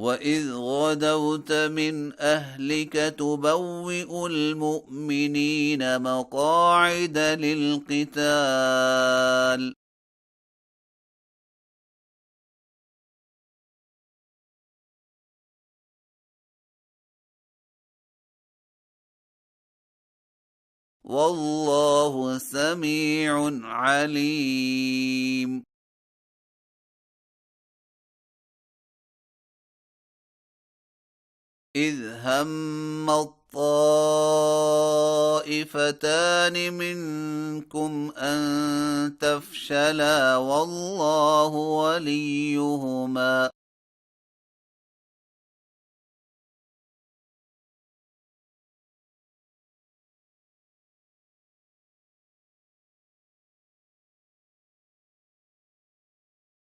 وإذ غدوت من أهلك تبوئ المؤمنين مقاعد للقتال والله سميع عليم. إذ هم الطائفتان منكم أن تفشلا والله وليهما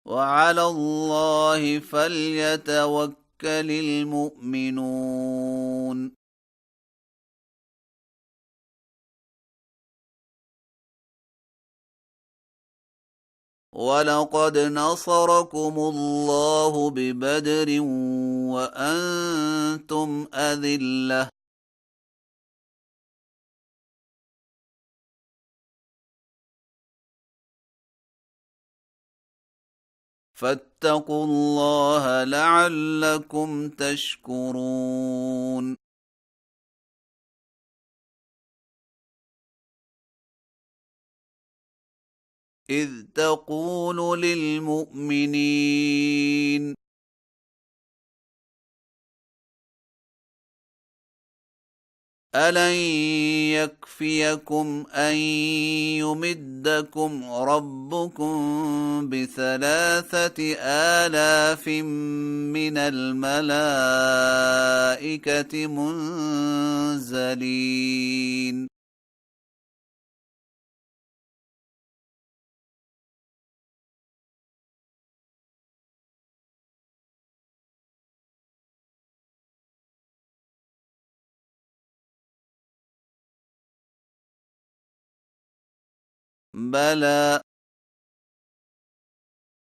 وعلى الله فليتوكل المؤمنون. ولقد نصركم الله ببدر وأنتم أذلة فاتقوا الله لعلكم تشكرون. إذ تقول للمؤمنين ألن يكفيكم أن يمدكم ربكم بثلاثة آلاف من الملائكة منزلين بلى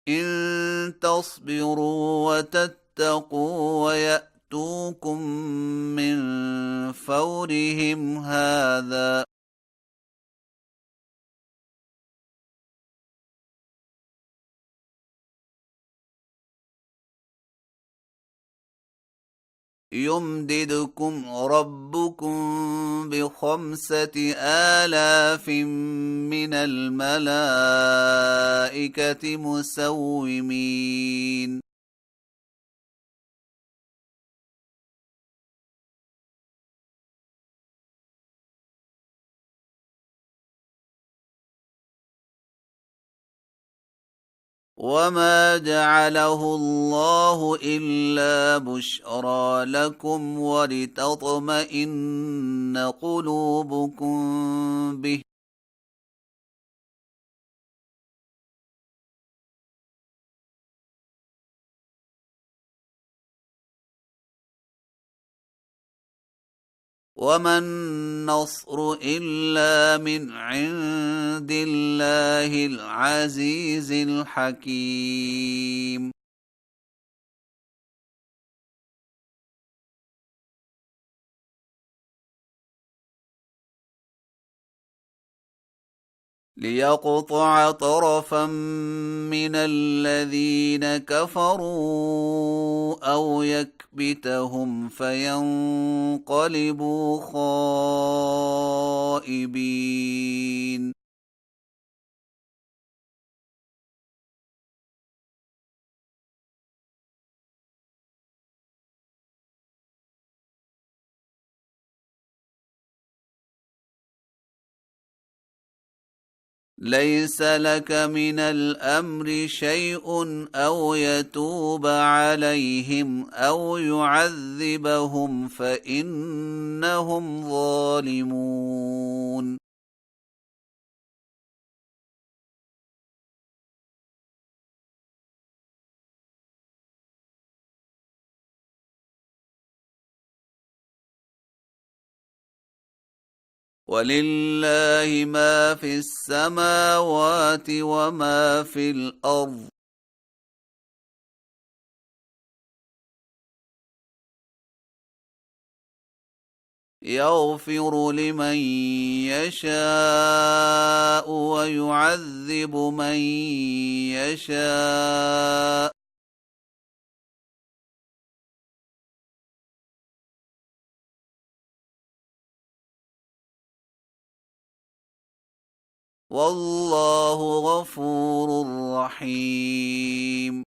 إن تصبروا وتتقوا ويأتوكم من فورهم هذا يمددكم ربكم بخمسة آلاف من الملائكة مسومين وما جعله الله إلا بشرى لكم ولتطمئن قلوبكم به وما النصر إلا من عند الله العزيز الحكيم. ليقطع طرفا من الذين كفروا أو يكبتهم فينقلبوا خائبين ليس لك من الأمر شيء أو يتوب عليهم أو يعذبهم فإنهم ظالمون ولله ما في السماوات وما في الأرض يغفر لمن يشاء ويعذب من يشاء. والله غفور رحيم.